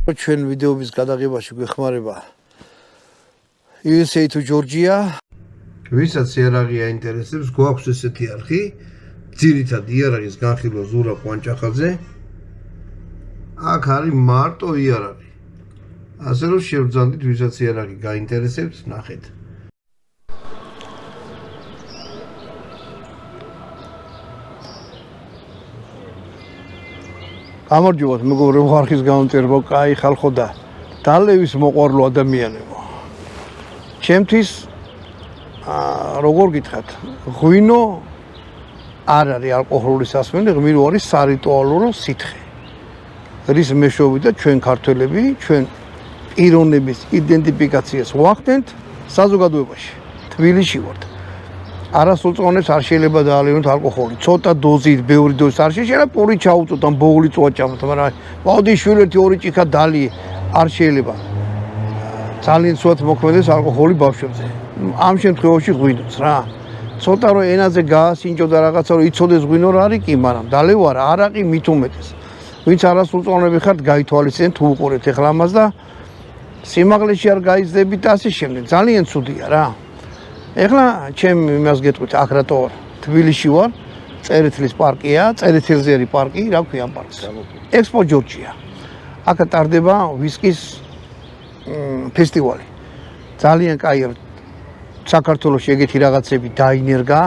ჩვენ ვიდეოების გადაღებაში გვეხმარება USA to Georgia. ვისაც იარაღი აინტერესებს, გვაქვს ესეთი არხი, ძირითადად იარაღის განხილვა ზურაბ კვანჭახაძე. აქ არის მარტო იარაღი. ასე რომ შევძანდით, ვისაც იარაღი გაინტერესებს, ნახეთ. გამარჯობათ მეგობრებო, ხარხის გამომწერბო, კაი ხალხო და დალევის მოყვარლო ადამიანებო. ჩემთვის როგორ გითხრათ, ღვინო არ არის ალკოჰოლური სასმელი, ღვინო არის სარიტუალურო სითხე. რის მეშვეობით ჩვენ ქართველები, ჩვენ პიროვნების იდენტიფიკაციას ვახდენთ საზოგადოებაში. თბილისში ვართ. არასრულწლოვანებს არ შეიძლება დაალევინოთ ალკოჰოლი. ცოტა დოზით, ბევრი დოზით არ შეიძლება პური ჩაუწოთ ან ბოღლი წვაჭამოთ, მაგრამ მოდი შვილეთი ორი ჭიქა დალიე არ შეიძლება. ძალიან ცუდად მოქმედებს ალკოჰოლი ბავშვებზე. ამ შემთხვევაში ღვინოც რა. ცოტა რომ ენაზე გაასინჯო და რაღაცა რომ იცოდეს ღვინო რა არის კი, მაგრამ დალევა რა, არაყი მით უმეტეს. ვინც არასრულწლოვანები ხართ, გაითვალისწინეთ თუ უყურებთ ეხლა ამას და სიმაღლეში არ გაიზრდებით და ასე შემდეგ. ძალიან ცუდია რა. ეხლა ჩემ იმას გეტყვით, აქ რატო ვარ? თბილისში ვარ, წერეთლის პარკია, წერეთელზე არის პარკი, რა ქვია პარკს? ექსპო ჯორჯია. აქ ტარდება ვისკის ფესტივალი. ძალიან კაია. საქართველოში ეგეთი რაღაცები დაინერგა.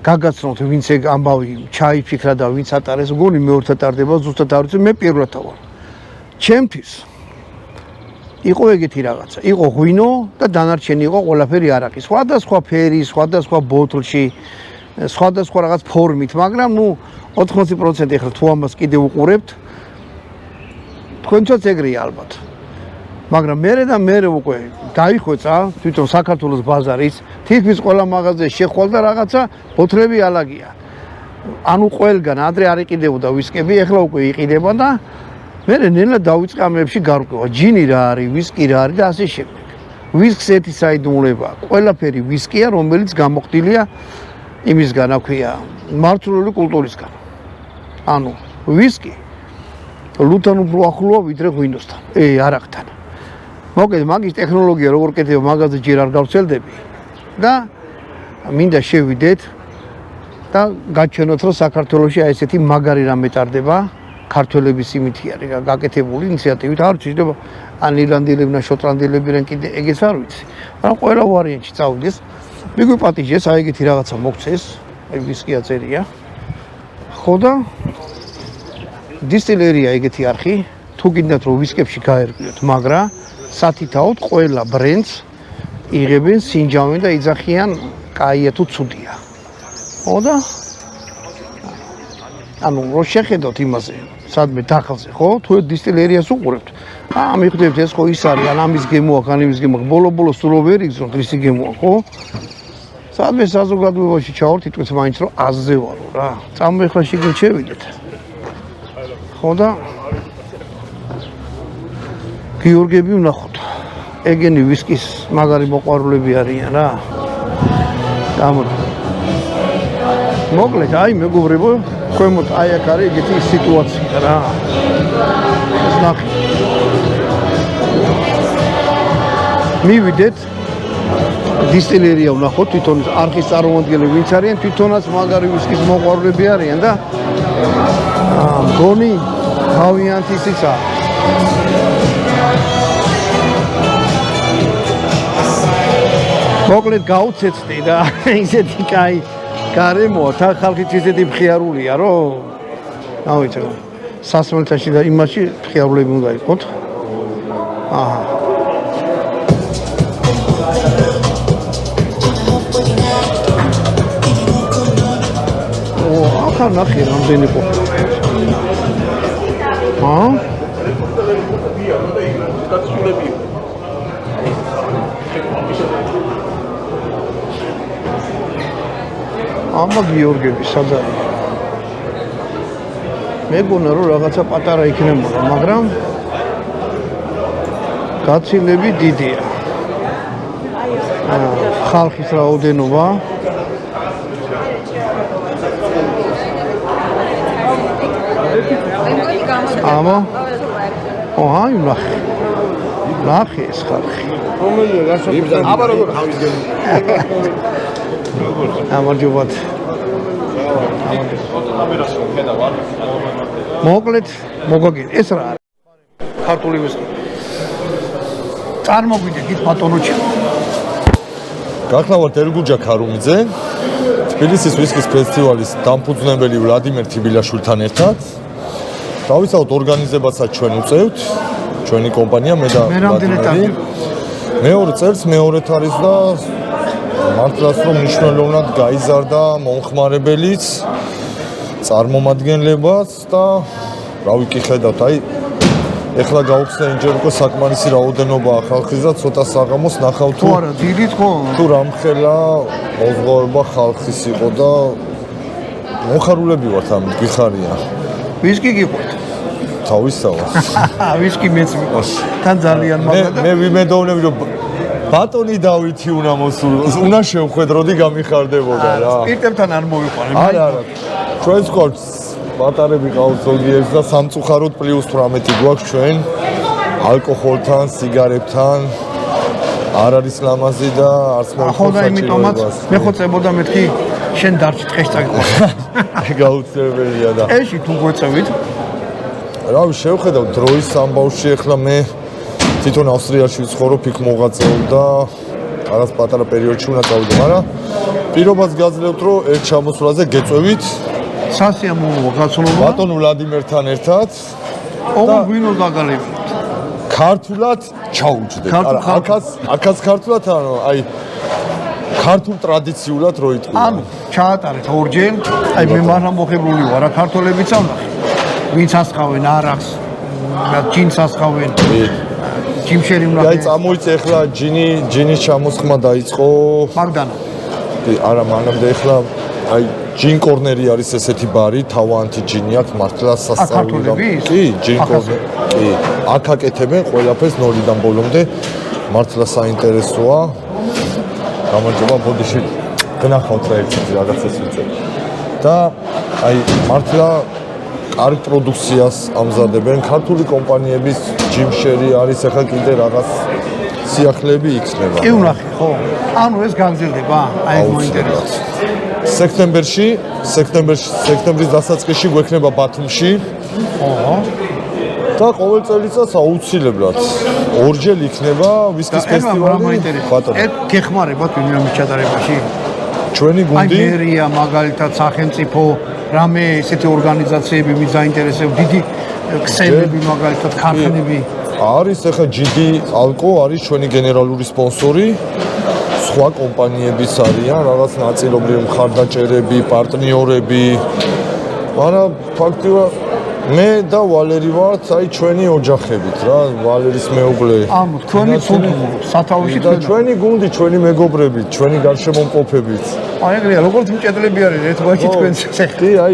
გაგაცნოთ, ვინც ეგ ამბავი ჩაიფიქრა და ვინც ატარეს, მგონი მეორდღა ტარდება, ზუსტად არ ვიცი, მე პირველად ვარ. ჩემთვის იყო ეგეთი რაღაცა. იყო ღვინო და დანარჩენი იყო ყველაფერი არაყი. სხვადასხვა ფერი, სხვადასხვა ბოთლში, სხვადასხვა რაღაც ფორმით, მაგრამ ნუ 80% ეხლა თუ ამას კიდე უყურებთ, თქვენცაც ეგრეა ალბათ. მაგრამ მე უკვე დაიხვეწა თვითონ საქართველოს ბაზარის, თითქმის ყველა მაღაზიაში შეხვალ და რაღაცა ბოთლები ალაგია. ანუ ყველგან ადრე არ იყიდებოდა ვისკები, ეხლა უკვე იყიდება და მე ნელა დავიწყე ამებში გარკვევა. ჯინი რა არის, ვისკი რა არის და ასე შემდეგ. ვისკს ერთი საიდუმლოება, ყველაფერი ვისკია, რომელიც გამოხდილია იმისგან, რა ქვია, მართლული კულტურისგან. ანუ ვისკი ლუდთან უფრო ახლოა ვიდრე ღვინოსთან, არაყთან. მოკეთ, მაგის ტექნოლოგია როგორ კეთდება, მაგაზე ჯერ არ გავცელდები და მინდა შევიდეთ და გაჩვენოთ, რომ საქართველოში აი ესეთი მაგარი რამე ტარდება. ქართველების იმითი არის გაკეთებული ინიციატივით, არ ვიცი, შეიძლება ან ირლანდიელებიდან, შოტლანდიელებიდან კიდე ეგეც არ ვიცი. მაგრამ ყველა ვარიანტში წავიდეს. მიგვიპატიჟეს, აი ეგეთი რაღაცა მოგცეს, აი ვისკი აწერია. ხო და დისტილერია ეგეთი არხი, თუ გინდათ რომ ვისკებში გაერკვიოთ, მაგრამ სათითაოდ ყველა ბრენდს იღებენ სინჯავენ და იძახიან, კაია თუ ცუდია. ხო და ანუ რო შეხედოთ იმაზე, სადმე დახალზე, ხო? თუ დისტილერიას უყურებთ, მიხვდებით ეს ხო ის არის, ან ამის გემო აქვს, ან იმის გემო აქვს, ბოლო-ბოლოს თუ რო ვერ იგზნოთ, რისი გემო აქვს, ხო? სადმე საზოგადოებაში ჩავართ, იტყვით მაინც რომ აზზე ვარო რა. წამო ეხლა შიგნით შევიდეთ. ხო და გიორგები ვნახოთ. ეგენი ვისკის მაგარი მოყვარულები არიან რა. გამოდი. მოკლედ, აი მეგობრებო, ქვემოთ აი აქ არის ეგეთი სიტუაცია რა. ეს ნახე. მივიდეთ დისტილერია ვნახოთ, თვითონ არხის წარმომადგენლები ვინც არიან, თვითონაც მაგარი ვისკის მოყვარულები არიან და მგონი თავიანთი ისიცა. მოკლედ გაუცეცდი და ისეთი კაი გარემოა, თან ხალხიც ისეთი მხიარულია, რომ ავიცი, სასმელთაში და იმაში მხიარულები უნდა იყოთ. აჰა. ახლა ნახე რამდენი ყოფილი. ამა გიორგები სად არის? მეგონა რომ რაღაცა პატარა იქნებოდა, მაგრამ გაცილები დიდია. ხალხის რაოდენობა ამა აი ნახე. ნახე ეს ხალხი. აბა როგორ ხავის გემი? ამარჯობათ. მოკლედ მოგოგენ ეს რა არის? ქართული ვისკი. წარმოგვიდგეთ ბატონოჩი. გახლავართ ერგუჯა ქარუმიძე, თბილისის ვისკის ფესტივალის დამფუძნებელი ვლადიმერ თიბილაშვილთან ერთად. თავისთავად ორგანიზებასაც ჩვენ უწევთ, ჩვენი კომპანია მე და ვლადიმერი. მეორე წელს მეორედ არის და მართლაც რომ მნიშვნელოვნად გაიზარდა მომხმარებელიც, წარმომადგენლებაც და რა ვიცი ხედავთ, აი ეხლა გავხსნა ინჯერ უკვე საკმარისი რაოდენობაა ხალხის და ცოტა საღამოს ნახავ თუ არა დიდით ხო? თუ რამხელა მოზღაურება ხალხის იყო და მოხარულები ვართ ამით გიხარია. ვისკი გიყვართ? თავისთავად. ვისკი მეც მიყვარს. თან ძალიან მაგარი. მე ვიმედოვნები რომ ბატონი დავითი უნდა მოსულოს, უნდა შევხვედროდი გამიხარდებოდა რა. სპირტებთან არ მოვიყვანე. არა. ჩვენს ყავს ბატარები ყავს ზოგიერთ და სამწუხაროდ +18 გვაქვს ჩვენ ალკოჰოლთან, სიგარებთან. არ არის ლამაზი და არც ახლა იმიტომაც მე ხო წებოდა მეთქი შენ დარჩი ტყეში წაგიყვარ. გაუწეველია და ეში თუ გვეწევით რავი შევხედავ დროის ამბავში ახლა მე თვითონ ავსტრიაში ვცხოვრობ, იქ მოღვაწეობ და რაღაც პატარა პერიოდში უნდა წავიდე, მაგრამ პირობას გაძლევთ რომ ერთ ჩამოსვლაზე გეწევით სასიამოვნოა გაცნობა ბატონ ვლადიმერთან ერთად და ვინო დაგალებთ ქართულად ჩაუჯდეთ. აქაც ქართულად ანუ აი ქართულ ტრადიციულად რო იტყვი. ანუ ჩაატარეთ ორჯერ, აი მე მაგრამ მოხებრული ვარ, ქართველებიც ამნახე. ვინც ასხავენ არახს, ჯინს ასხავენ. ჯიმშერი უნდა. აი წამოიწე ახლა ჯინის ჩამოსხმა დაიწყო. მაგდანა. არა, მანამდე ახლა აი ჯინ კორნერი არის ესეთი ბარი, თავიანთი ჯინი აქვს, მართლა სასწაული. კი, ჯინ კორნერი. კი, აქ აკეთებენ ყველაფერს ნოლიდან ბოლომდე. მართლა საინტერესოა. გამარჯობა, ბოდიში გნახავთ რა ერთად რაღაცას ვიცი. და აი მართლა კარგ პროდუქციას ამზადებენ. ქართული კომპანიების ჯიმშერი არის ახლა კიდე რაღაც სიახლეები იქნება. კი ვნახე, ხო. ანუ ეს გაგრძელდება, აი მოინტერესებს. სექტემბრის დასაწყისში გვექნება ბათუმში. ოჰო. და ყოველ წელიწადს აუცილებლად ორჯერ იქნება ვისკის ფესტივალი. ბატონო. ეს გეხმარებათ ვინმე ჩატარებაში? ჩვენი გუნდი. აი მერია მაგალითად სახელმწიფო რამე ესეთი ორგანიზაციები მიზაინტერესებს დიდი ქსელები მაგალითად ქარხნები არის ახლა GD ალკო არის ჩვენი გენერალური სპონსორი. სხვა კომპანიებიც არიან, რაღაც ნაწილობრივ მხარდაჭერები, პარტნიორები. მაგრამ ფაქტია მე და ვალერი ვართ, აი ჩვენი ოჯახებით რა, ვალერის მეუღლე. ანუ თქვენი სათავეში და ჩვენი გუნდი, ჩვენი მეგობრები, ჩვენი გარშემომყოფებით. აი ეგრეა, როგორც მჭედლები არის ერთგვარი თქვენს შეხ. კი, აი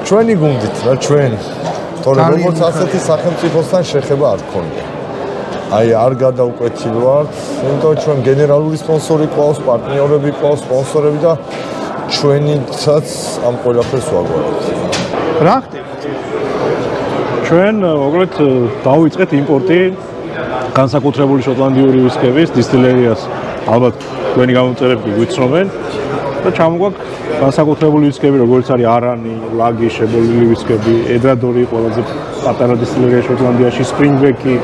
ჩვენი გუნდით რა, ჩვენ. თორე როგორც ასეთი სახელმწიფოსთან შეხება არ გქონია. აი არ გადავკვეთილ ვართ, იმიტომ ჩვენ გენერალური სპონსორი ყავს, პარტნიორები ყავს, სპონსორები და ჩვენიცაც ამ ყველაფერს ვაგვარებთ. რა ხდება? ჩვენ მოკლედ დავიწყეთ იმპორტი განსაკუთრებული შოტლანდიური ვისკების დისტილერიას. ალბათ თქვენი გამომწერები გვიცნობენ და ჩამოგვაქვს განსაკუთრებული ვისკები, როგორც არის არანი, ლაგი, შებოლილი ვისკები, ებრადორი, ყველაზე პატარა დისტილერია შოტლანდიაში, სპრინგბეკი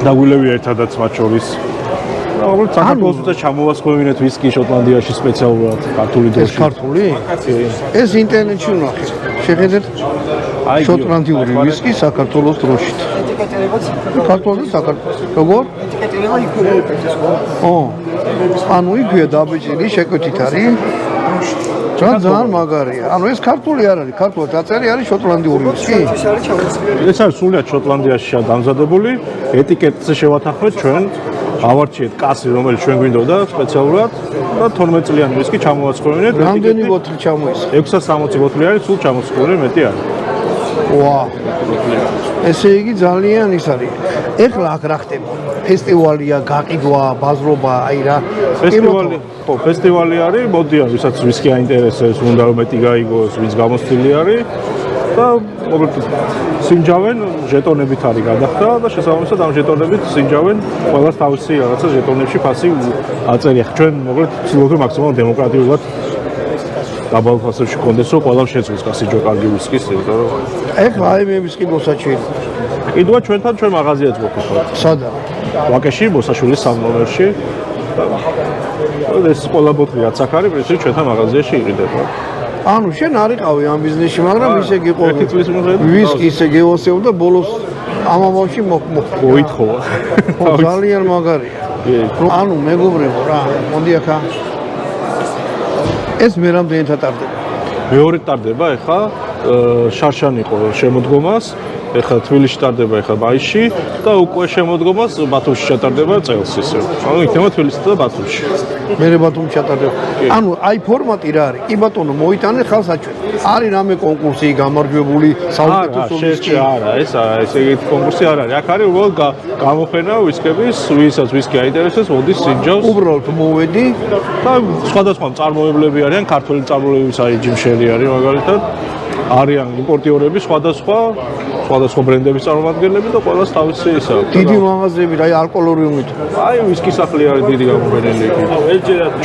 და გულევი ერთადაც მათ შორის. და მოკლედ საქართველოს უნდა ჩამოვასხმევინეთ ვისკი შოტლანდიაში სპეციალურად ქართული დროში. ეს ქართული? ეს ინტერნეტში ვნახე. შეხედეთ შოტლანდიური ვისკი საქართველოს დროშით. საქართველოს საქართველოს. როგორ? ეტიკეტირება იქვე ეტიკეტის ხო? ო. ანუ იქვეა დაბეჭილი, შეკვეთით არის. ძალიან მაგარია. ანუ ეს ქართული არ არის, ქართულად დაწერი არის შოტლანდიური ვისკი. ეს არის სულიად შოტლანდიაში დამზადებული. ეტიკეტზე შევათანხმეთ ჩვენ. ავარჩიეთ კასი, რომელიც ჩვენ გვინდოდა სპეციალურად და 12 წლიანი ვისკი ჩამოვაცხოვინეთ. რამდენი ბოთლი ჩამოისხა? 660 ბოთლი არის, სულ ჩამოვაცხოვინე მეტი არის. ვა. ესე იგი ძალიან ის არის. ეხლა აქ რა ხდება? ფესტივალია, გაყიდვა, ბაზრობა, აი რა. ფესტივალი, ხო, ფესტივალი არის, მოდიან, ვისაც ვისკი აინტერესებს, უნდა რომ მეტი გაიგოს, ვინც გამოცდილი არის. და მოკლედ სინჯავენ ჟეტონებით არის გადახდა და შესაბამისად ამ ჟეტონებით სინჯავენ ყველას თავისი რაღაცა ჟეტონებში ფასი აწერია. ჩვენ მოკლედ ვცდილობთ მაქსიმალურად დემოკრატიულად დაბალ ფასებში კონდეს რომ ყველამ შეძლოს გასიჯო კარგი ვისკის, იმიტომ რომ ეხლა აი მე ვისკი მოსაჩვენე. კიდევ ჩვენთან ჩვენ მაღაზიაც გვაქვს. სადა? ვაკეში, მოსაშვილის 3 ნომერში. ეს ყველა ბოთლი რაც აქ არის, პრინციპში ჩვენთან მაღაზიაში იყიდება. ანუ შენ არ იყავი ამ ბიზნესში, მაგრამ ისე გიყო. ერთი წლის მოხდა. ვისკი ისე გეოსეო და ბოლოს ამ ამბავში მოითხოვა. ძალიან მაგარია. ანუ მეგობრებო რა, მოდი ახლა ეს მე რამდენი თატარდება? მეორე ტარდება ეხა შარშან იყო შემოდგომას, ეხა თბილისში ტარდება ეხა მაისში და უკვე შემოდგომას ბათუმში ჩატარდება წელს ისე. ანუ იქნება თბილისში და ბათუმში. მე ბათუმში ჩატარდება. ანუ აი ფორმატი რა არის? კი ბატონო, მოიტანე ხალხს აჩვენ. არის რამე კონკურსი გამარჯვებული საუკეთესო ვისკი? არა, ეს ეგეთი კონკურსი არ არის. აქ არის უბრალოდ გამოფენა ვისკების, ვისაც ვისკი აინტერესებს, მოდის სინჯავს. უბრალოდ მოვედი და სხვადასხვა მწარმოებლები არიან, ქართველი მწარმოებლებიც არის, ჯიმშელი არის მაგალითად. არიან იმპორტიორები სხვადასხვა ბრენდების წარმომადგენლები და ყველას თავისი ისა. დიდი მაღაზიები, აი ალკოლორიუმით. აი ვისკის სახლი არის დიდი გამოფენელი εκεί.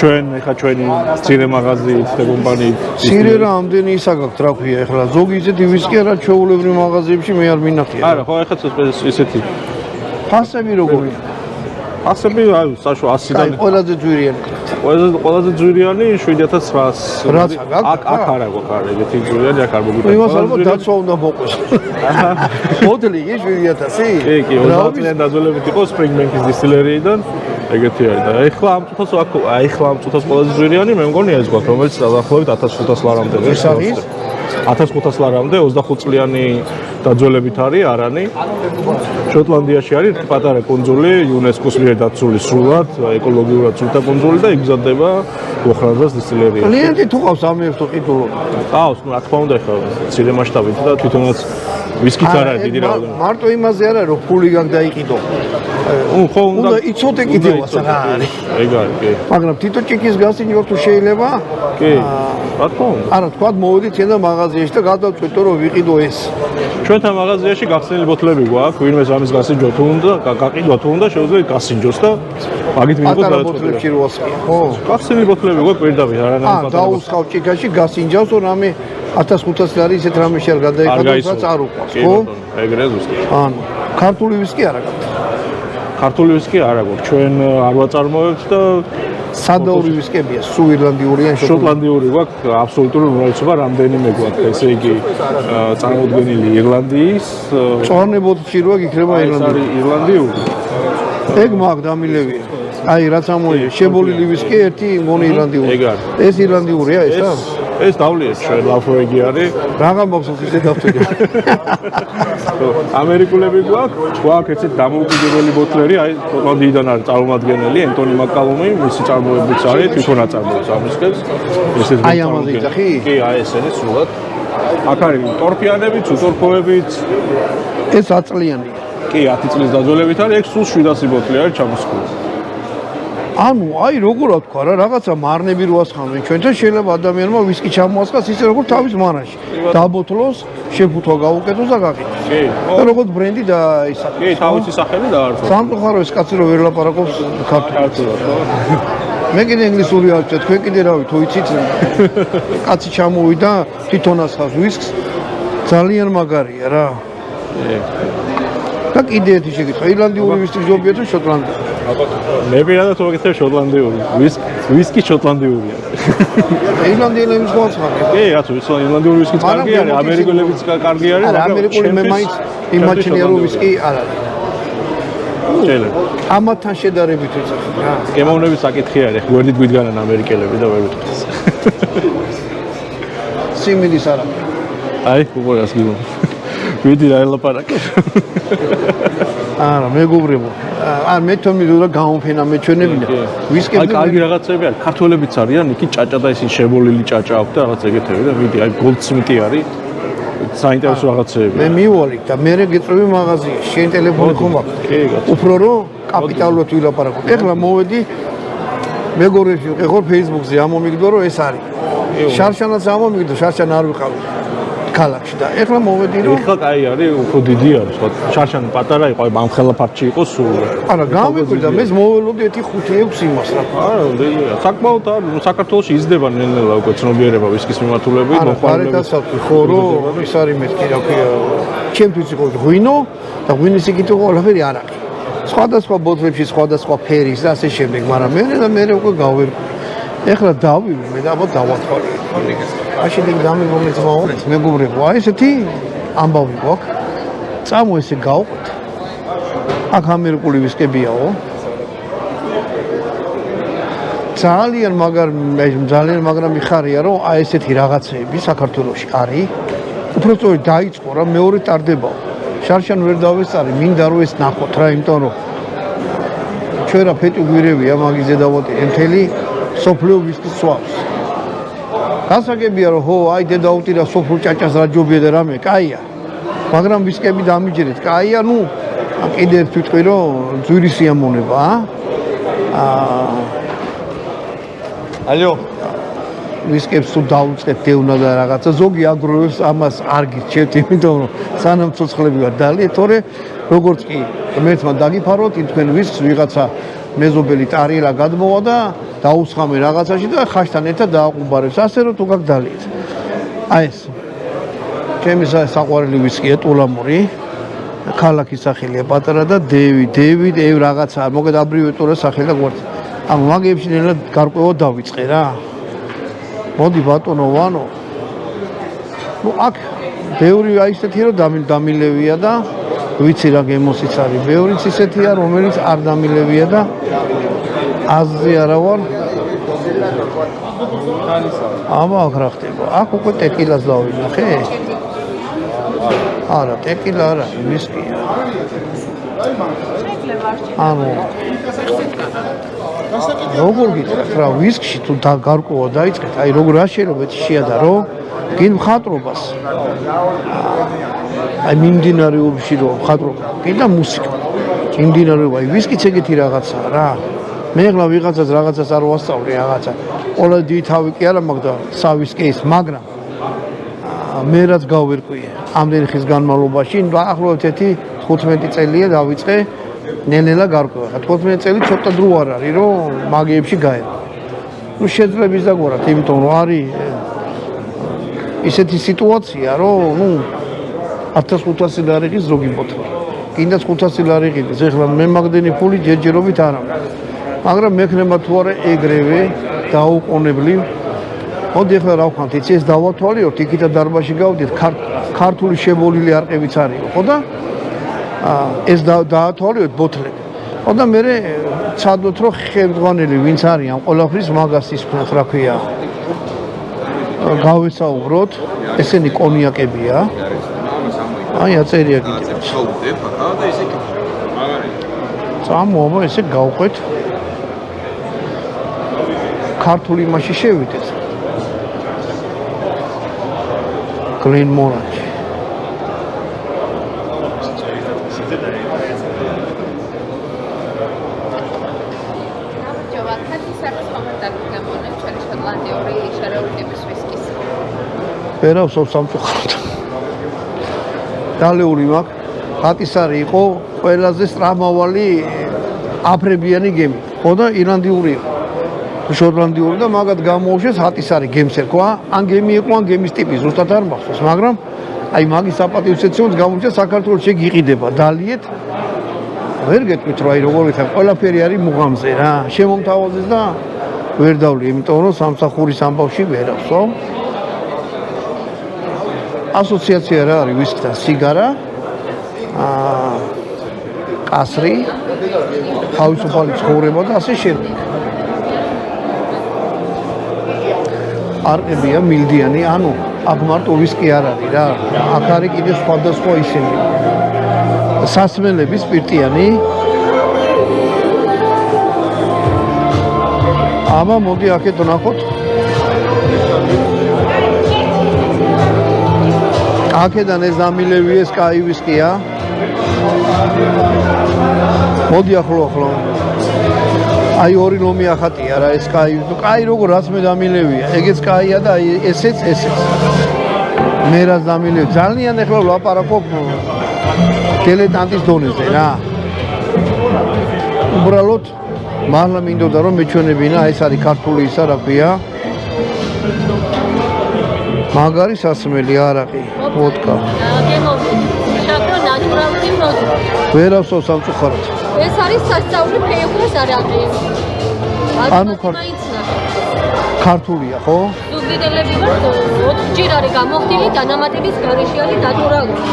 ჩვენ ეხა ჩვენი მცირე მაღაზიით და კომპანიით. მცირე რა ამდენი ისა გაქვთ, რა ქვია ეხლა. ზოგი ისეთი ვისკი არა ჩვეულებრივ მაღაზიებში მე არ მინახია. არა, ხო ეხა ისეთი. ფასები როგორია? ფასები აი საშუალო 100-დან. აი ყველაზე ძვირიანი. ყველაზე ძვირიანი 7900. რაც აქ აქ არა გვაქვს ეგეთი ძვირიანი აქ არ მოგვიტანს. იმას ალბათ დაცვა უნდა მოყოს. მოდელი კი 7000? კი, 20 წლიან დაძველებით იყო Springbank-ის distillery-დან. ეგეთი არის და ეხლა ამ წუთას აქ ეხლა ამ წუთას ყველაზე ძვირიანი მე მგონია ეს გვაქვს, რომელიც დაახლოებით 1500 ლარამდე. ეს არის 1500 ლარამდე 25 წლიანი დაძველებით არის არანი. შოტლანდიაში არის პატარა კუნძული, იუნესკოს მიერ დაცული სრულად, ეკოლოგიურად სრულთა კუნძული და იგზავნება ოხრანძას distillery-ში. კლიენტი თუ ყავს ამებს თუ ყიდულობ. ყავს, რა თქმა უნდა ეხლა მცირე მასშტაბით და თვითონაც ვისკიც არ არის დიდი რაოდენობა. მარტო იმაზე არა რომ ფული გაქვს დაიყიდო. ხო უნდა იცოდე კიდევაც რა არის. ეგ არის, კი. მაგრამ თითო ჭიქის გასინჯო თუ შეიძლება? კი. რა თქმა უნდა. არა, თქვა მოვედით ჩვენ მაღაზიაში და გადავწყვეტო რომ ვიყიდო ეს. ჩვენთან მაღაზიაში გახსნილი ბოთლები გვაქვს, ვინმეს ამის გასინჯო თუ უნდა, გაყიდვა თუ უნდა, შეუძლია გასინჯოს და მაგით მიიღოს პატარა ბოთლებში როასკია, ხო? გახსნილი ბოთლები გვაქვს პირდაპირ, არანაირი პატარა. დაუსხავ ჭიქაში გასინჯავს რომ რამე 1500 ლარი ისეთ რამეში არ გადაიხადოს, რაც არ უყვარს, ხო? ეგრე ზუსტად. ანუ ქართული ვისკი არა გაქვთ. ქართული ვისკი არა გვაქვს, ჩვენ არ ვაწარმოებთ და სადაური ვისკებია, სულ ირლანდიური ან შოტლანდიური გვაქვს, აბსოლუტური უმრავლესობა რამდენიმე გვაქვს, ესე იგი წარმოდგენილი ირლანდიის, წვანე ბოთლში როა იქნება ირლანდიური. ირლანდიური. ეგ მაგ დამილევია. აი რაც ამოიღე, შებოლილი ვისკი ერთი მგონი ირლანდიური. ეგ არის. ეს ირლანდიურია ესა? ეს დავლიეთ ჩვენ ლაფროეგი არის. რაღა მოგსოს ისე დავწვიდე. ამერიკულები გვაქვს ესეთ დამოუკიდებელი ბოთლერი, აი შოტლანდიიდან არის წარმომადგენელი ენტონი მაკალუმი, მისი წარმოებიც არის, თვითონ აწარმოებს ამ ვისკებს. ესეც აი ამაზე იძახი? კი, აი ესენი სრულად. აქ არის ტორფიანებიც, უტორფოებიც. ეს 10 წლიანია. კი, 10 წლის დაძველებით არის, ეგ სულ 700 ბოთლი არის ჩამოსხული. ანუ აი როგორ ვთქვა რა, რაღაცა მარნები როას ხამენ. ჩვენთან შეიძლება ადამიანმა ვისკი ჩამოასხას ისე როგორც თავის მანაში. დაბოთლოს, შეფუთვა გაუკეთოს და გაყიდოს. კი. და როგორც ბრენდი და ისა. კი, თავისი სახელი დაარსო. სამწუხაროდ ეს კაცი რო ვერ ლაპარაკობს ქართულად. მე კიდე ინგლისური არ ვწერ, თქვენ კიდე რავი, თუ იცით კაცი ჩამოვიდა, თვითონ ასხავს ვისკს. ძალიან მაგარია რა. და კიდე ერთი შეკითხვა, ირლანდიური ვისკი ჯობია თუ შოტლანდიური? მე პირადად ვაკეთებ შოტლანდიური. ვისკი შოტლანდიურია. ირლანდიელების მოაცხადე. კი, რატო ირლანდიური ვისკიც კარგი არის, ამერიკულებიც კარგი არის, მაგრამ ამერიკული მე მაინც იმაჩნია რომ ვისკი არ არის. შეიძლება. ამათთან შედარებით ვიძახი რა. გემოვნების საკითხი არის, გვერდით გვიდგანან ამერიკელები და ვერ ვიტყვეს. სიმინდის არა. აი, უყურეს გიგო. ვიდი რა ელაპარაკე. არა, მეგობრებო. მე თვითონ რა გამოფენა მეჩვენებინა. ვისკები აი, კარგი რაღაცები არის, ქართველებიც არიან, იქი ჭაჭა და ისინი შებოლილი ჭაჭა აქვს და რაღაც ეგეთები და ვიდი, აი გოლდსმიტი არის. საინტერესო რაღაცები. მე მივალიქ და მე გეწევი მაღაზიაში, შენ ტელეფონი ხომ აქვს? კი, გაცი. უფრო რომ კაპიტალურად ვილაპარაკო. ეხლა მოვედი მეგობრებში ვიყო Facebook-ზე, ამომიგდო რომ ეს არის. შარშანაც ამომიგდო, შარშან არ ვიყავი. ქალაქში და ეხლა მოვედი რომ ეხლა კაი არის, უფრო დიდი არის, ხო? შარშანი პატარა იყო, აი ბამხელა ფარჩი იყო სულ. არა, გამიკვირდა, მე მოველოდი 1.5-6 იმას რა. არა, დიახ, საკმაოდ არის, საქართველოში იზრდება ნელ-ნელა უკვე ცნობიერება ვისკის მიმართულებით, მოხარეთასაც ხო რომ ის არის მეთქი რა ქვია, ჩემთვის იყო ღვინო და ღვინის იკითხვა ყველაფერი არაკი. სხვადასხვა ბოთლებში სხვადასხვა ფერის და ასე შემდეგ, მაგრამ მე უკვე გავერკვი. ეხლა დავივი, მე და დავათვალე. მაშინ იქ დამიგონეთ მოუწეს, მეგობრებო, აი ესეთი ამბავი გვაქვს. წამო ესე გავყოთ. აქ ამერიკული ვისკებიაო. ძალიან მაგრამ მიხარია რომ აი ესეთი რაღაცეები საქართველოში არის. უბრალოდ დაიწყო რა მეორე ტარდებაო. შარშან ვერ დავესწარი, მინდა რომ ეს ნახოთ რა, იმიტომ რომ ჩვენ რა ფეტი გვირევია მაგის ზედავოდი მთელი სოფლიო ვისკის სვავს. გასაგებია რომ ხო, აი დედაუტი და სოფლო ჭაჭას რა ჯობია და რამე, კაია. მაგრამ ვისკები დამიჯერეთ, კაია, ნუ კიდე ერთ ვიტყვი რომ ძვირი სიამონება, ალო ვისკებს თუ დაუწყეთ დევნა და რაღაცა ზოგი აგროვებს ამას არ გიჩვენთ, იმიტომ რომ სანამ ცოცხლები ვარ დალი, თორე როგორც კი მერტმა დაგიფაროთ, თქვენ ვისკს ვიღაცა მეზობელი ტარიელა გადმოვა და დაუსხამე რაღაცაში და ხაშთან ერთად დააყუბარებს, ასე რომ თუ გაქვს დალიეთ. აი ეს ჩემი საყვარელი ვისკია ტულამური, ქალაქის სახელია პატარა და დევიდ რაღაცა, მოგედაბრივე ტურა სახელი და გვართ. ანუ მაგებში ნელა გარკვევად დავიწყე რა. მოდი ბატონო ვანო. ნუ აქ ბევრი აი ესეთი რომ დამილევია და ვიცი რა გემოსიც არის. ბევრიც ისეთია რომელიც არ დამილევია და აზრი არა ვარ. ამა აქ რა ხდება? აქ უკვე ტეკილას დავინახე. არა, ტეკილა არა, ვისკია. ანუ როგორ გითხრათ რა ვისკში თუ გარკვევა დაიწყეთ, აი როგორ აშენებთ შეადა რომ გინ მხატვრობას. აი მიმდინარეობში რომ მხატვრობა, კიდე მუსიკა. მიმდინარეობა, აი ვისკიც ეგეთი რაღაცაა რა. მე ახლა ვიღაცას რაღაცას არ ვასწავლე რაღაცა. ყველა დიდი თავი კი არა მაქვს და სავისკის, მაგრამ მე რაც გავერკვიე ამდენი ხის განმავლობაში, დაახლოებით 15 წელია დავიწყე ნელ-ნელა გარკვევა. 15 წელი ცოტა დრო არ არის, რომ მაგიებში გაერკვე. ნუ შეძლებს დაგვარად, იმიტომ რომ არის ისეთი სიტუაცია, რომ ნუ 1500 ლარი ღირს ზოგი ბოთლი. კიდაც 500 ლარი ღირს. ეხლა მე მაგდენი ფული ჯერჯერობით არ აქვს. მაგრამ მექნება თუ არა ეგრევე დაუყოვნებლივ. მოდი ახლა რა ვქნათ, იცი ეს დავათვალიოთ, იქითა დარბაზში გავდით, ქართული შემოვლილი არყებიც არის, ხო და ეს დაათვალიოთ ბოთლები. ხო და მე ცადოთ რომ ხელმძღვანელი ვინც არიან ყველაფრის მაგას ისმენთ რა ქვია. გავესაუბროთ, ესენი კონიაკებია. აი აწერია კიდე. წამოვა ესე გავყვეთ. ქართული მასში შევიდეთ. Glen Morange. ვერავს სამწუხაროდ. დალეული მაქვს. ხატისარი იყო ყველაზე სწრაფმავალი აფრებიანი გემი. ხო და ირლანდიური იყო. შოტლანდიური და მაგათ გამოუშვეს ხატისარი გემს ერქვა. ან გემი იყო, ან გემის ტიპი, ზუსტად არ მახსოვს, მაგრამ აი მაგის საპატივცემულოდ გამოუშვეს საქართველოს შეგიყიდება დალიეთ. ვერ გეტყვით რა, აი როგორ ვიხარ, ყველაფერი არის მუღამზე რა. შემომთავაზეს და ვერ დავლი, იმიტომ რომ სამსახურის ამბავში ვერასო. ასოციაცია რა არის ვისკთან, სიგარა, კასრი, თავისუფალი ცხოვრება და ასე შემდეგ. არყებია მილდიანი, ანუ აქ მარტო ვისკი არ არის რა. აქ არის კიდე სხვადასხვა ისინი. სასმელები სპირტიანი. აბა მოდი აქეთ ვნახოთ. აქედან ეს დამილევი ეს კაი ვისკია. მოდი ახლა. აი ორი ლომი ახატია რა ეს კაი. კაი როგორ რაც მე დამილევია. ეგეც კაია და აი ესეც. მე რა დამილე ძალიან ეხლა ვლაპარაკობ დილეტანტის დონეზე რა. უბრალოდ მართლა მინდოდა რომ მეჩვენებინა, ეს არის ქართული ისა რა ქვია. მაგარი სასმელი არაყი, ვოდკა. შაქრო ნატურალური მოდი. ვერასო სამწუხაროდ. ეს არის სასწაული ფეიქოს არაყი. ანუ ქართულია, ხო? ზუგდიდელები ვარ 4ჯერ არის გამოხდილი დანამატების გარეშე არის ნატურალური.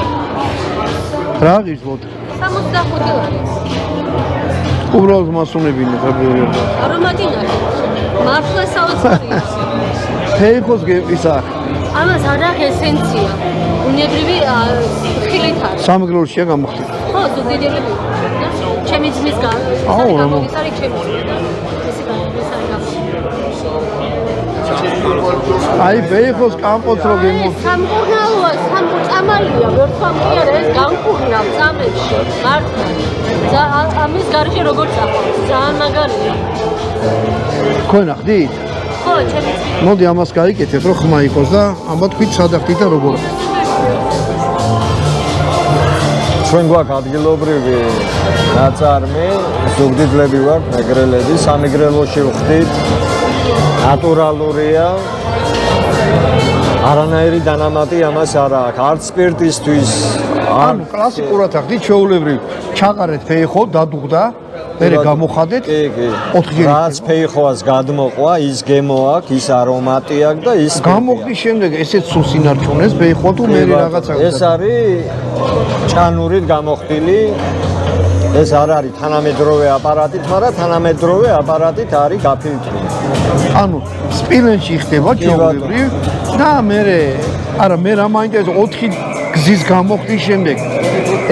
რა ღირს ვოდკა? 65 ლარი. უბრალოდ მასუნებინე ხაბერია. არომატი ნახე. მართლა საოცარია. ფეიქოს გემისა. ამას არ აქვს ესენცია. უნებრივი ხილით არის. სამეგრელოშია გამოხდილი. ხო, ზუგდიდელები. ჩემი ძმის აუ, ეს არის ჩემი ძმა და ესი ეს არის გამოხდილი. აი ფეიქოს კამპოც რო გემო. სამკურნალოა, სამწამალია, ვერ სამკი არა, ეს განკურნავ წამებში. მართლა. ამის გარშე როგორ წახვარ? ძალიან მაგარია. თქვენ ახდით? ხო, ჩემი ძმა. მოდი ამას გაიკეთეთ რომ ხმა იყოს და ამბა თქვით სადახდით და როგორ. ჩვენ გვაქვს ადგილობრივი ნაწარმი, ზუგდიდლები ვართ, მეგრელები, სამეგრელოში ვხდით. ნატურალურია. არანაირი დანამატი ამას არ აქვს. არც სპირტისთვის. ანუ კლასიკურად ახდით ჩვეულებრივ. ჩაყარეთ ფეიხო, დადუღდა, მერე გამოხადეთ. კი. 4ჯერ. რაც ფეიხოას გადმოყვა, ის გემო აქვს, ის არომატი აქვს და ის გამოხდის შემდეგ ესეც სულს ინარჩუნეს ფეიხო თუ მერე რაღაცა. ეს არის ჭანურით გამოხდილი. ეს არ არის თანამედროვე აპარატით, მაგრამ თანამედროვე აპარატით არის გაფილტრული. ანუ სპილენში ხდება ჩვეულებრივ და მერე არა მე რა მაინტერესებს 4 გზის გამოხდის შემდეგ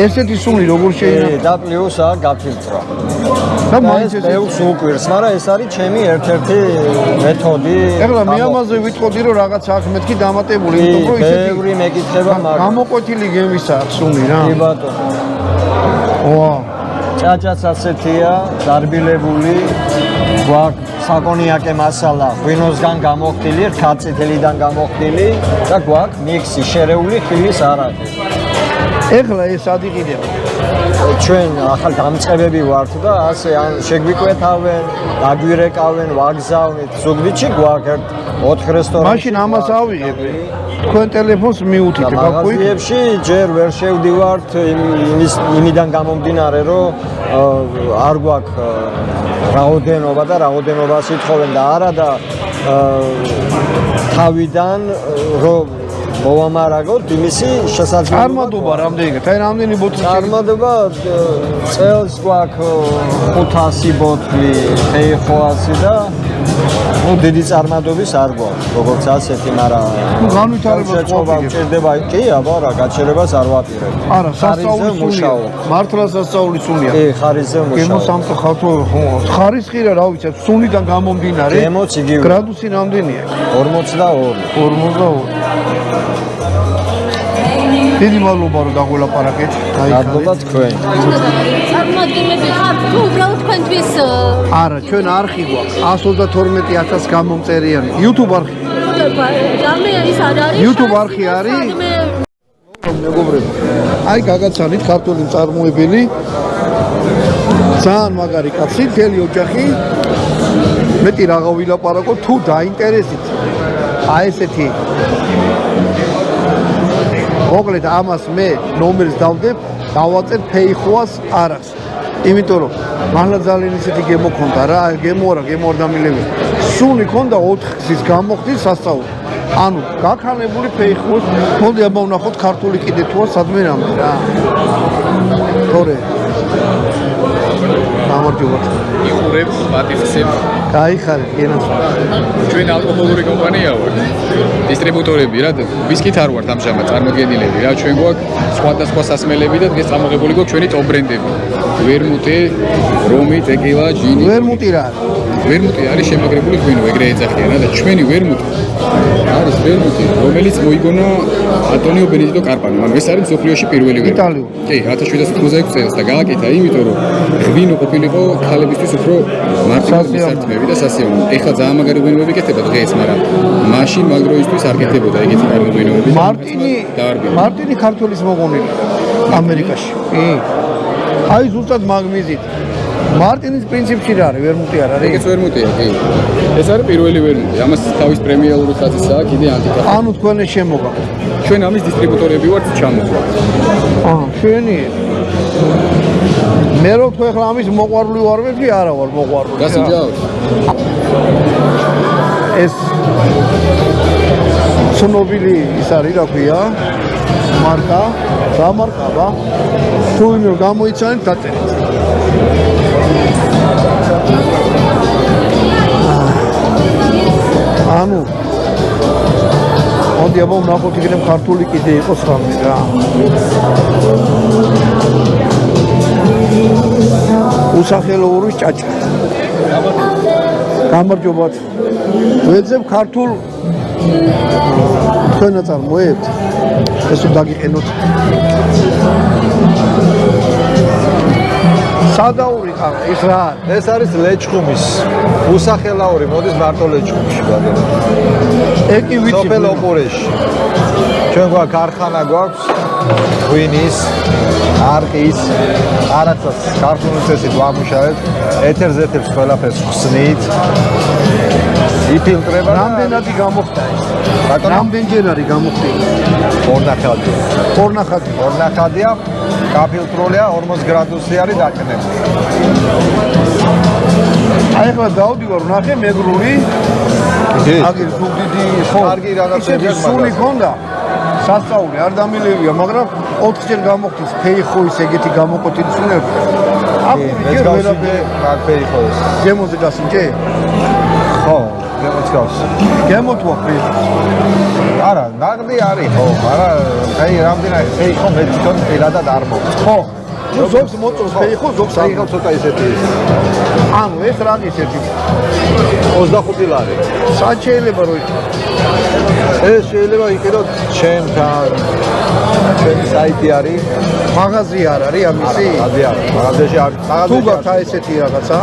ესეთი სული როგორ შეიძლება და პლუს აქვს გაფილტრა. და ეს მაინტერესებს მეუს უკვირს, მაგრამ ეს არის ჩემი ერთ-ერთი მეთოდი. ეხლა მე ამაზე ვიტყოდი რომ რაღაც აქვს მეთქი დამატებული, იმიტომ რომ ისეთი ბევრი მეკითხება მაქვს. გამოკვეთილი გემისა აქვს სული რა. კი ბატონო. ვა ჭაჭაც ასეთია, დარბილებული. გვაქვს საკონიაკე მასალა, ღვინოსგან გამოხდილი, რქაწითელიდან გამოხდილი და გვაქვს მიქსი შერეული ხილის არაყი. ეხლა ეს ადიყიდება. ჩვენ ახალ დამწყებები ვართ და ასე ან შეგვიკვეთავენ, დაგვირეკავენ, ვაგზავნით. ზუგდიდში გვაქვს 4 რესტორანი. მაშინ ამას ავიღებ. თქვენ ტელეფონს მიუთით, გაქვით? მაღაზიებში ჯერ ვერ შევდივართ იმიდან გამომდინარე, რომ არ გვაქვს რაოდენობა და რაოდენობას ითხოვენ და არა და თავიდან რომ მოვამარაგოთ იმისი შესაძლებლობა. წარმადობა რამდენია? აი რამდენი ბოთლი წარმადობა წელს გვაქვს 500 ბოთლი ფეიხოასი და ну დიდი წარმადობის არ გვაქვს როგორც ასეთი, მაგრამ განვითარებას გვჭირდება. კი, აბა რა, გაჩერებას არ ვაპირებ. არა, სასწაულის სულია. მართლა სასწაულის სულია. კი, ხარისზე მუშაობ. გემო სამწუხაროდ ხარისხი რა ვიცი, სუნიდან გამომდინარე. გემოც იგივე. გრადუსი რამდენია? 42. 42. დიდი მადლობა რომ დაგველაპარაკეთ. მადლობა თქვენ. წარმოადგენლები ხართ თუ უბრალოდ თქვენთვის არა, ჩვენ არხი გვაქვს 132,000 გამომწერიანი. YouTube არხი. დამე ის არ არის. YouTube არხი არის. მეგობრებო, აი გაგაცანით ქართული მწარმოებელი. ძალიან მაგარი კაცი, მთელი ოჯახი. მეტი რაღა ვილაპარაკო, თუ დაინტერესით. აი ესეთი მოკლედ ამას მე ნომერს დავდებ, დავაწერ ფეიხოას არას. იმიტომ რომ მართლა ძალიან ისეთი გემო ქონდა რა, გემო არ დამილები. სული ქონდა 4 გზის გამოხდის სასწაული. ანუ გაქანებული ფეიხოს, მოდი აბა ვნახოთ ქართული კიდე თუა სადმე რამე რა. თორე. გამარჯობა. იხურებს პატიხსებს. გაიხარეთ, ენას. ჩვენ ალკოჰოლური კომპანია ვართ. დისტრიბუტორები რა, ვისკით არ ვართ ამჟამად წარმოდგენილები რა. ჩვენ გვაქვს სხვადასხვა სასმელები და დღეს წამოღებული გვაქვს ჩვენი ტოპ ბრენდები. ვერმუტი, რომი, ტეკილა, ჯინი. ვერმუტი რა არის? ვერმუტი არის შემაგრებული ღვინო, ეგრე ეძახიან და ჩვენი ვერმუტი არის ვერმუტი, რომელიც მოიგონა ანტონიო ბენედიტო კარპანომ. ანუ ეს არის მსოფლიოში პირველი ვერმუტი. იტალიური. კი, 1786 წელს და გააკეთა იმიტომ, რომ ღვინო ყოფილიყო ქალებისთვის უფრო მარტივად მისართმევი და სასიამოვნო. ეხლა ძალიან მაგარი ღვინოები კეთდება დღეს, მაგრამ მაშინ მაგ დროისთვის არ კეთდებოდა ეგეთი კარგი ღვინოები. მარტინი ქართულის მოყოლილი ამერიკაში. კი. აი ზუსტად მაგმიზით. მარტინის პრინციპში რა არის, ვერმუტი არ არის? ეგეც ვერმუტია, კი. ეს არის პირველი ვერმუტი. ამას თავის პრემიალური ხაზისაა კიდე ანტიკა. ანუ თქვენ შემოგაქვს. ჩვენ ამის დისტრიბუტორები ვართ ჩამოყვა. ჩვენი მე რო თქვენ ახლა ამის მოყვარული ვარ ვეფი არა ვარ მოყვარული. გასინჯავს? ეს ცნობილი ის არის რა ქვია? მარკა, რა მარკაა? თუ ვინმე გამოიცანეთ დაწერეთ. ანუ მოდი აბა ვნახოთ იქნებ ქართული კიდე იყოს რამე რა. უსახელოურის ჭაჭა. გამარჯობათ. ვეძებ ქართულ თქვენ აწარმოებთ. ეს თუ დაგიყენოთ. სადაური ყავა, ის რა არის? ეს არის ლეჩხუმის უსახელაური, მოდის მარტო ლეჩხუმში გადავა. ეკი ვიცი. სოფელ ოყურეში. ჩვენ გვაქვს ქარხანა გვაქვს ღვინის, არყის, არაცას ქართული წესით ვამუშავებთ, ეთერ-ზეთერს ყველაფერს ხსნით. იფილტრება და რამდენადი გამოხდა ეს? ბატონო, რამდენჯერ არის გამოხდილი? ორნახადია. ორნახადი. ორნახადია, გაფილტრულია 40 გრადუსი არის დაკნები. აი ახლა დავდივარ ვნახე მეგრული. აგერ ზუგდიდი ხო? კარგი რაღაცებია მაგას. სული ქონდა. სასწაული არ დამილევია, მაგრამ 4-ჯერ გამოხდის ფეიხოის ეგეთი გამოყოფილი სულები. ეს გავსინჯე მაგ ფეიხოის. გემოზე გასინჯე? ხო, გემოწავს. გემოთვა ფეიხოს. არა, ნაღდი არის ხო, მაგრამ აი რამდენად ფეიხო მე თვითონ პირადად არ მოწ. ხო. ნუ ზოგს მოწონს ფეიხო, ზოგს არ. ფეიხო ცოტა ისეთი ის. ანუ ეს რა ის ერთი 25 ლარი. სად შეიძლება რომ ეს შეიძლება იყიდოთ ჩემთან. ჩემი საიტი არის. მაღაზია არ არის ამისი? მაღაზიაში არის. თუ გაქვს აი ესეთი რაღაცა,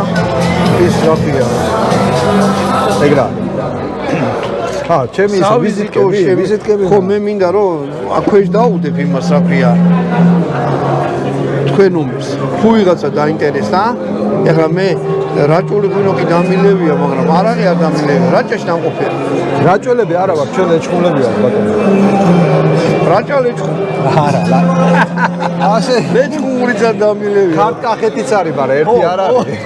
ის რა ქვია? ეგრა. ჩემი ვიზიტკები. ხო, მე მინდა რომ აქვეშ დავუდებ იმას რა ქვია. თქვენ ნომერს. თუ ვიღაცა დაინტერესდა, ეხლა მე რაჭული ღვინო კი დამილევია, მაგრამ არ არის არ დამილევია. რაჭაში დამყოფია. რაჭველები არა ვარ, ჩვენ ლეჩხუმლები ვარ ბატონო. რაჭა ლეჩხუმი. არა. ასე ლეჩხუმურიც არ დამილევია. ქართკახეთიც არის, მაგრამ ერთი არ არის.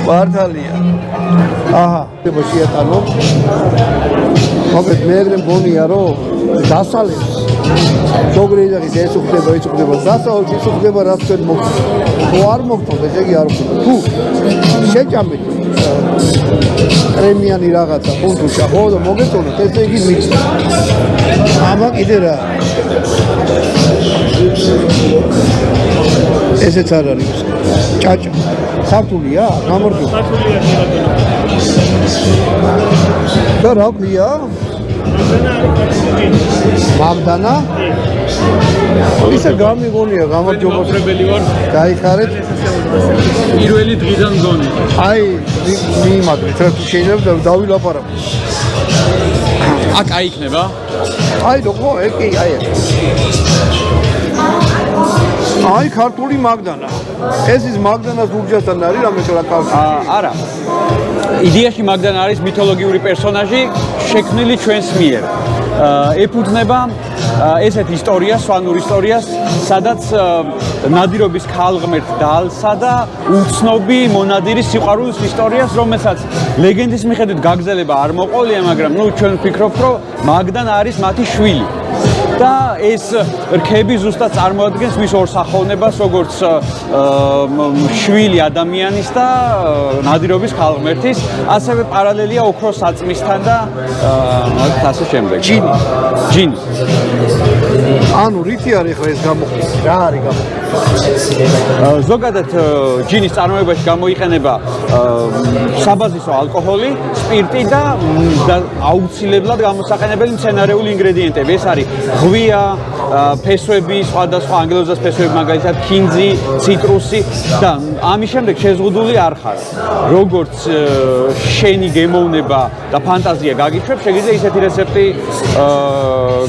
მართალია. აჰა, შემოშიატანო. მოკლედ მე ეგრე მგონია რომ დასალევს ზოგრეიზახის ეს უხდება, ის უხდება, დასავლეთ ის უხდება, რაც თქვენ მოგწონთ. თუ არ მოგწონთ, ესე იგი არ უხდება. თუ შეჭამეთ პრემიანი რაღაცა, ფუნტუშა, ხო და მოგეწონოთ, ესე იგი მიწ. ამა კიდე რა. ესეც არ არის. ჭაჭა. ქართულია? გამარჯობა. ქართულია ბატონო. და რა ქვია? მაგდანა? ისე გამიგონია, გამარჯობა. პრებელი ვარ. გაიხარეთ. პირველი დღიდან გონი. აი, მიიმაგრეთ, რა თუ შეიძლება დავილაპარაკო. აქ აიქნება? აი, როგორ ეკი, აი. აი, ქართული მაგდანა. ეს ის მაგდანას ურჯასთან არის რამე რა კავშირი? არა. იდეაში მაგდანა არის მითოლოგიური პერსონაჟი, შექმნილი ჩვენს მიერ. ეფუძნება ესეთ ისტორიას, სვანურ ისტორიას, სადაც ნადირობის ქალღმერთ დალსა და უცნობი მონადირის სიყვარულის ისტორიას, რომელსაც ლეგენდის მიხედვით გაგრძელება არ მოყოლია, მაგრამ ჩვენ ვფიქრობთ, რომ მაგდანა არის მათი შვილი. და ეს რქები ზუსტად წარმოადგენს მის ორ სახოვნებას, როგორც შვილი ადამიანის და ნადირობის ქალღმერთის, ასევე პარალელია ოქროს საწმისთან და ასე შემდეგ. ჯინი. ანუ რითი არის ახლა ეს გამოხმული? რა არის გამოხმული? ზოგადად ჯინის წარმოებაში გამოიყენება საბაზისო ალკოჰოლი, სპირტი და აუცილებლად გამოსაყენებელი მცენარეული ინგრედიენტები. ეს არის ღვია, ფესვები, სხვადასხვა ანგელოზას ფესვები, მაგალითად ქინძი, ციტრუსი და ამის შემდეგ შეზღუდული არ ხარ. როგორც შენი გემოვნება და ფანტაზია გაგიჩვენებს, შეგიძლია ისეთი რეცეპტი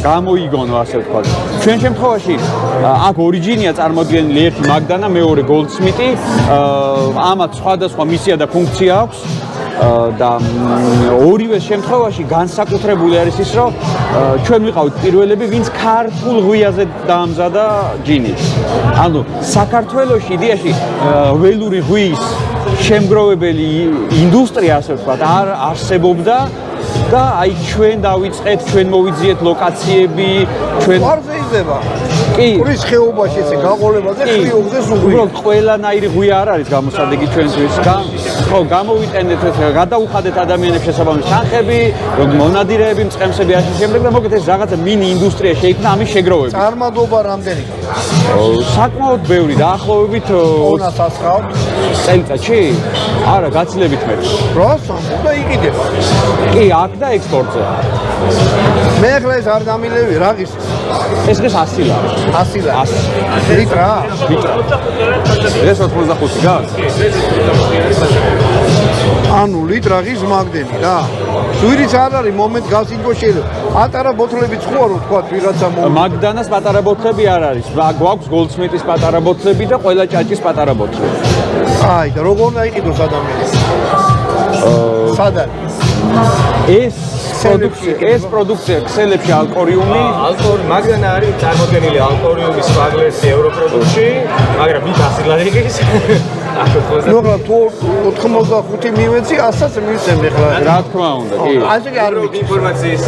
გამოიგონო, ასე ვთქვათ. ჩვენ შემთხვევაში აქ ორიჯინია წარმოდგენილი, ერთი მაგდანა, მეორე გოლდსმიტი, ამათ სხვადასხვა მისია და ფუნქცია აქვს. და ორივე შემთხვევაში განსაკუთრებული არის ის, რომ ჩვენ ვიყავით პირველები, ვინც ქართულ ღვიაზე დაამზადა ჯინი. ანუ საქართველოში იდეაში ველური ღვიის შემგროვებელი ინდუსტრია, ასე ვთქვათ, არ არსებობდა და აი ჩვენ დავიწყეთ, ჩვენ მოვიძიეთ ლოკაციები, ჩვენ არ შეიძლება. კი. პურის ხეობაში ესე გაყოლებაზე ხიობდეს უღვი. უბრალოდ ყველანაირი ღვია არ არის გამოსადეგი ჩვენთვის. ხო, გამოვიტენდეთ, გადაუხადეთ ადამიანებს შესაბამის თანხები, მონადირეები, მწყემსები ასე შემდეგ და მოგეთ ეს რაღაცა მინი ინდუსტრია შეიქმნა ამის შეგროვებით. წარმადობა რამდენი? საკმაოდ ბევრი, დაახლოებით ონას ასხავთ. წელიწადში? არა, გაცილებით მეტი. რას ამბობ და იყიდება. კი, აქ და ექსპორტზე. მე ახლა ეს არ დამილევი, რა ღირს? ეს დღეს 100 ლარი. 100 ლარი. 100 ლიტრა? ეს 85 გან? ანუ ლიტრა ღირს მაგდენი რა. ზვირიც არ არის მომენტ გასინგო შეიძლება. პატარა ბოთლებიც ხო არ ვთქვა ვიღაცა მაგდანას პატარა ბოთლები არ არის. გვაქვს გოლდსმიტის პატარა ბოთლები და ყველა ჭაჭის პატარა ბოთლები. აი და როგორ დაიყიდოს ადამიანს? სად არის? ეს პროდუქცია ქსელებში ალკორიუმი, მაგდანა არის წარმოდგენილი ალკორიუმის სვაგლერსი ევროპროდუქტში, მაგრამ მით 100 ლარი ის. ნუ რა თუ 85 მივეცი, 100-ს მივცემ ახლა. რა თქმა უნდა, კი. ასე კი არ ვიცი. ინფორმაციის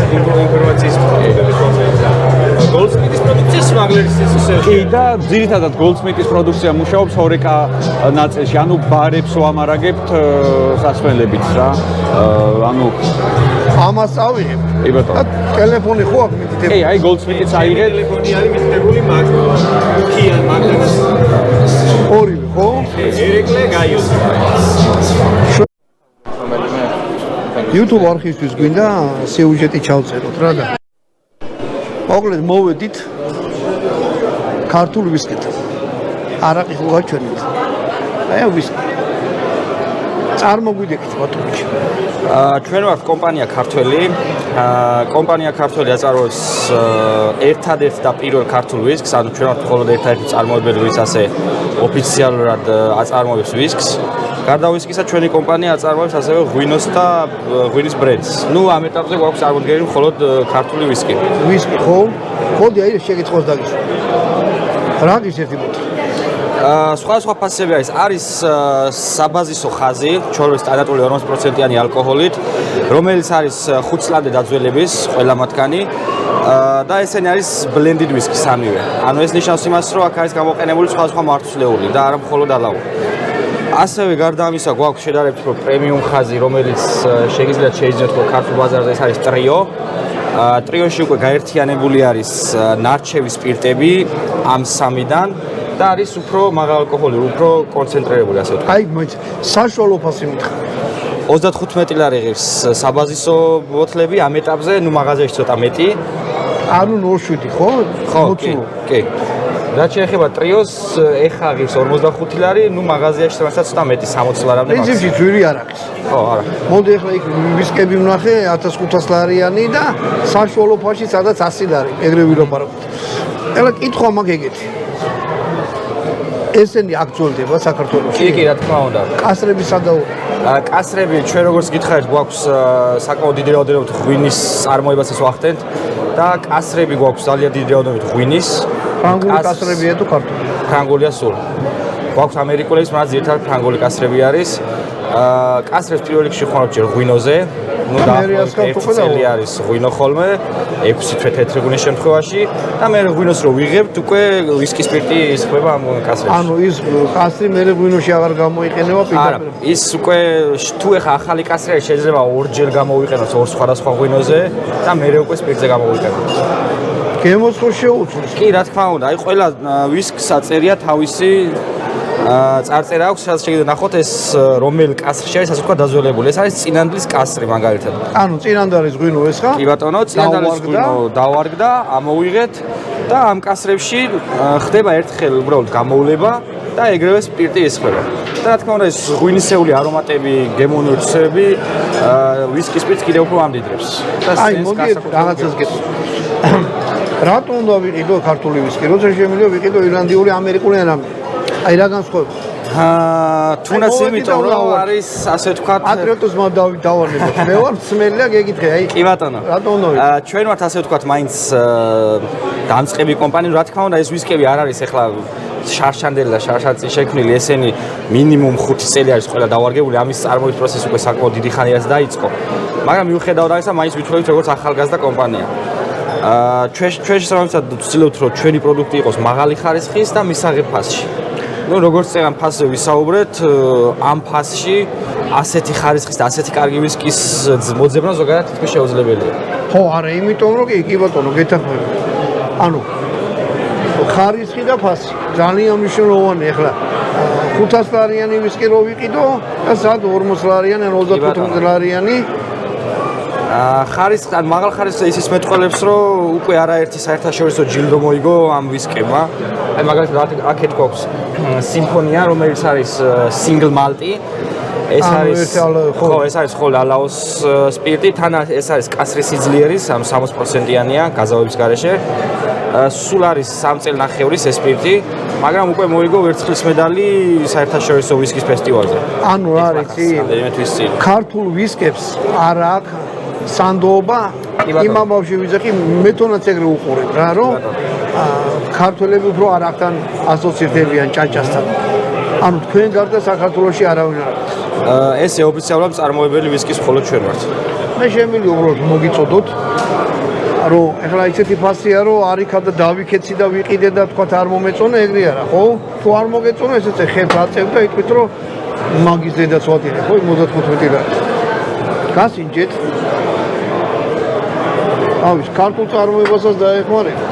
გოლდსმიტის პროდუქცია სვაგლერსის კი და ძირითადად გოლდსმიტის პროდუქცია მუშაობს ჰორეკა ნაწილში, ანუ ბარებს ვამარაგებთ სასმელებით რა. ანუ ამას წავიღებ. კი ბატონო. ტელეფონი ხო აქვს მითითებული? კი, აი გოლდსმიტიც აიღეთ. ტელეფონი არის მითითებული კიან მაგდანას. ორივე ხო? ერეკლე გაიოს. YouTube არქივისთვის გვინდა სიუჟეტი ჩავწეროთ რა და. მოკლედ მოვედით ქართულ ვისკით. არაყი ხო გაჩვენეთ. აი ვისკი. წარმოგვიდგეთ ბატონიჩი. ჩვენ ვართ კომპანია ქართველი. კომპანია ქართველი აწარმოებს ერთადერთ და პირველ ქართულ ვისკს, ანუ ჩვენ ვართ მხოლოდ ერთადერთი წარმოებელი, ვინც ასე ოფიციალურად აწარმოებს ვისკს. გარდა ვისკისა, ჩვენი კომპანია აწარმოებს ასევე ღვინოს და ღვინის ბრენდს. ნუ ამ ეტაპზე გვაქვს წარმოდგენილი მხოლოდ ქართული ვისკი. ვისკი ხო? მოდი აი შეკითხვას დაგისვა. რა გის ერთი ბოთლი? სხვა ფასები არის საბაზისო ხაზი, ჩვენი სტანდარტული 40%-იანი ალკოჰოლით, რომელიც არის 5 წლამდე დაძველების ყველა მათგანი და ესენი არის blended whisky სამივე. ანუ ეს ნიშნავს იმას, რომ აქ არის გამოყენებული სხვა მარცვლეული და არა მხოლოდ ალაუ. ასევე გარდა ამისა გვაქვს შედარებით უფრო პრემიუმ ხაზი, რომელიც შეგიძლიათ შეიძინოთ ქართულ ბაზარზე, ეს არის ტრიო. ტრიოში უკვე გაერთიანებული არის ნარჩევი სპირტები ამ სამიდან და არის უფრო მაღალ ალკოჰოლი, უფრო კონცენტრირებული ასე ვთქვათ. აი საშუალო ფასი მითხრა. 35 ლარი ღირს საბაზისო ბოთლები ამ ეტაპზე, ნუ მაღაზიაში ცოტა მეტი. ანუ 0.7 ხო? ხო, კი. რაც შეეხება ტრიოს, ეხა ღირს 45 ლარი, ნუ მაღაზიაში ცოტა მეტი 60 ლარამდე მაქვს. პრინციპში ძვირი არ აქვს. ხო, არა. მოდი ახლა იქ ვისკები ვნახე 1500 ლარიანი და საშუალო ფასში სადაც 100 ლარი, ეგრე ვილაპარაკოთ. ეხლა კითხვა მაქვს ეგეთი. ესენი აქციონდება საქართველოში? კი, რა თქმა უნდა. კასრები სადაო? კასრები ჩვენ როგორც გითხარით, გვაქვს საკმაოდ დიდი რაოდენობით ღვინის წარმოებასაც ვახდენთ და კასრები გვაქვს ძალიან დიდი რაოდენობით ღვინის. ფრანგული კასრებია თუ ქართული? ფრანგულია სულ. გვაქვს ამერიკულების, მაგრამ ძირითადად ფრანგული კასრები არის. კასრებს პირველ რიგში ხوار ჯერ ღვინოზე. ნუ დაახლოებით 1 წელი არის ღვინო ხოლმე, 6 თვე თეთრი ღვინის შემთხვევაში და მე ღვინოს რო ვიღებთ, უკვე ვისკი სპირტი ისხდება ამ კასრებში. ანუ ის კასრი მე ღვინოში აღარ გამოიყენება არა, ის უკვე თუ ეხა ახალი კასრი არის, შეიძლება ორჯერ გამოვიყენოს ორ სხვადასხვა ღვინოზე და მე უკვე სპირტზე გამოვიყენოთ. გემოსხო შეუძლოს. კი, რა თქმა უნდა, აი ყველა ვისკს აწერია თავისი წარწერა აქვს, სადაც შეიძლება ნახოთ ეს რომელი კასრი არის, ასე ვთქვათ, დაზოლებული. ეს არის წინანდლის კასრი მაგალითად. ანუ წინანდალის ღვინო ეს ხა? კი ბატონო, წინანდალის ღვინო დავარგდა, ამოვიღეთ და ამ კასრებში ხდება ერთხელ უბრალოდ გამოვლება და ეგრევე სპირტი ისხდება. და რა თქმა უნდა, ეს ღვინისეული არომატები, გემოვნური თვისებები ვისკის სპირტს კიდევ უფრო ამდიდრებს. აი, მოდი რაღაცას გეტყვი. რატომ უნდა ვიყიდო ქართული ვისკი? როცა შემიძლია ვიყიდო ირლანდიური, ამერიკული ან აი რა განსხვავება? თუნდაც იმიტომ რომ არის ასე ვთქვათ პატრიოტიზმმა დავარნებოთ. მე ვარ მსმენელი, გეკითხე, აი. კი ბატონო. რატომ უნდა ვიყიდო? ჩვენ ვართ ასე ვთქვათ მაინც დამწყები კომპანია, რა თქმა უნდა ეს ვისკები არ არის ახლა შარშანდელი და შარშაწი შექმნილი, ესენი მინიმუმ 5 წელი არის ყველა დავარგებული, ამის წარმოების პროცესი უკვე საკმაოდ დიდი ხანია დაიწყო. მაგრამ მიუხედავად ამისა, მაინც ვითხოვთ როგორც ახალგაზრდა კომპანია. ჩვენ შესაბამისად ვცდილობთ რომ ჩვენი პროდუქტი იყოს მაღალი ხარისხის და მისაღებ ფასში. ნუ როგორც წეგან ფასზე ვისაუბრეთ, ამ ფასში ასეთი ხარისხის და ასეთი კარგი ვისკის მოძებნა ზოგადად თითქმის შეუძლებელია. ხო, არა, იმიტომ რომ კი ბატონო, გეთახმები. ანუ ხარისხი და ფასი ძალიან მნიშვნელოვანია. ახლა 500 ლარიანი ვისკი რო ვიყიდო და სად 40 ლარიანი ან 35 ლარიანი ხარისხი ან მაღალ ხარისხზე ისიც მეტყველებს რომ უკვე არაერთი საერთაშორისო ჯილდო მოიგო ამ ვისკებმა. აი მაგალითად აქეთ გვაქვს სიმფონია, რომელიც არის single malt-ი. ეს არის ხო, ეს არის ხოლმე ალაოს სპირტი, თან ეს არის კასრის სიძლიერის 60%-იანია გაზავების გარეშე. სულ არის 3 წელნახევრის ეს სპირტი, მაგრამ უკვე მოიგო ვერცხლის მედალი საერთაშორისო ვისკის ფესტივალზე. ანუ რა არის? ქართულ ვისკებს არ აქვს სანდოობა იმამ ბავშვი ვიზახი მეთონაც ეგრე უყურებ რა რომ ქართველები უფრო არ ახთან ასოცირდებიან ჭაჭასთან. ანუ თქვენ გარდა საქართველოში არავინ არ არის. ესე ოფიციალურად წარმოებელი ვისკის მხოლოდ ჩვენ ვართ. მე შემიძლია უბრალოდ მოგიწოდოთ რომ ეხლა ისეთი ფასია რომ არიქა და დავიქეცი და ვიყიდე და თქვა არ მომეწონა ეგრე არა ხო? თუ არ მოგეწონა ესეც ხებს აწევ და იტყვით რომ მაგის დედაც ვატირე ხო 55 ლარი. გასინჯეთ ავის ქართულ წარმოებასაც დაეხმარება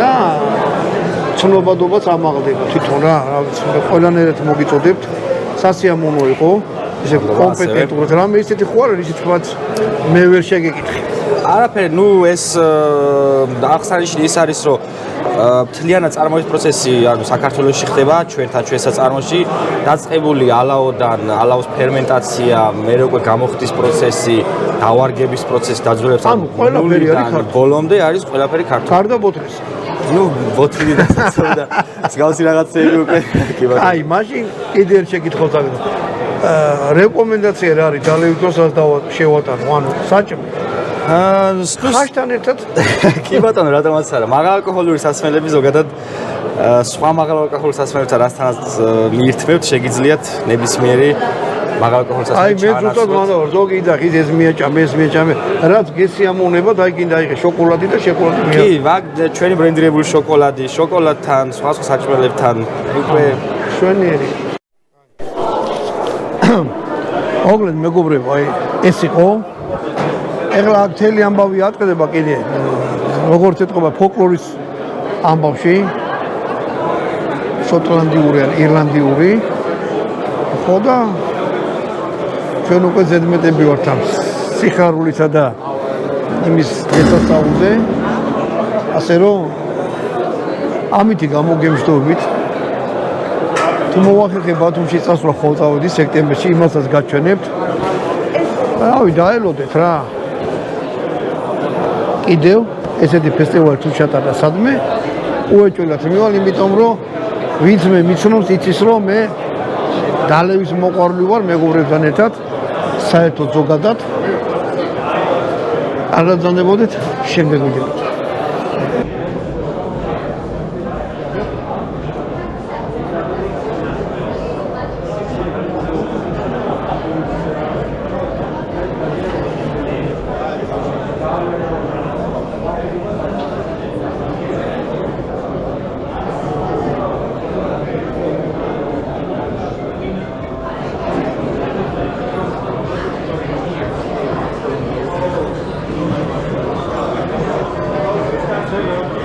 და ცნობადობაც ამაღლდება თვითონ რა ვიცი ყველანაირად მოგიწოდებთ სასიამოვნო იყო ესე კომპეტენტურად რამე ისეთი ხო არის ისეთი თქვაც მე ვერ შეგეკითხე არაფერი ნუ ეს აღსანიშნავი ის არის რომ მთლიანად წარმოების პროცესი ანუ საქართველოში ხდება ჩვენთან საწარმოში დაწყებული ალაოდან ალაოს ფერმენტაცია მე უკვე გამოხდის პროცესი დავარგების პროცესი დაძველებს ანუ ყველაფერი არის ქართული ბოლომდე არის ყველაფერი ქართული გარდა ბოთლის ნუ ბოთლი და მსგავსი რაღაცები უკვე კი ბატონო აი მაშინ კიდე ერთ შეკითხვას აგდო რეკომენდაცია რა არის დალევის დროსაც შევატანო ანუ საჭმე ხაშთან ერთად კი ბატონო რატომაც არა მაღალ ალკოჰოლური სასმელები ზოგადად სხვა მაღალ ალკოჰოლურ სასმელებთან რასთანაც მიირთმევთ შეგიძლიათ ნებისმიერი მაღალ ალკოჰოლურ სასმელი აი მე ზუსტად მანდავარ ზოგი იდახის ეს მიაჭამე ეს მიაჭამე რაც გესიამოვნება და აი გინდა აიღე შოკოლადი და შოკოლადი კი ჩვენი ბრენდირებული შოკოლადი შოკოლადთან სხვა საჭმელებთან უკვე შვენიერი ოღონდ მეგობრებო აი ეს იყო ეხლა მთელი ამბავი ატყდება კიდე როგორც ეთქობა ფოლკლორის ამბავში შოტლანდიური ან ირლანდიური ხო და ჩვენ უკვე ზედმეტები ვართ ამ სიხარულისა და იმის შესასწავლზე ასე რომ ამითი გამოგემშვიდობით თუ მოვახერხე ბათუმში წასვლა ხო წავედი სექტემბერში იმასაც გაჩვენებთ რავი დაელოდეთ რა კიდევ ესეთი ფესტივალი თუ ჩატარდა სადმე უეჭველად მივალ იმიტომ რომ ვინც მე მიცნობს იცის რომ მე დალევის მოყვარული ვარ მეგობრებთან ერთად საერთოდ ზოგადად არ გაძანდებოდეთ შემდეგ ვიდეოზე მოგესალმებით.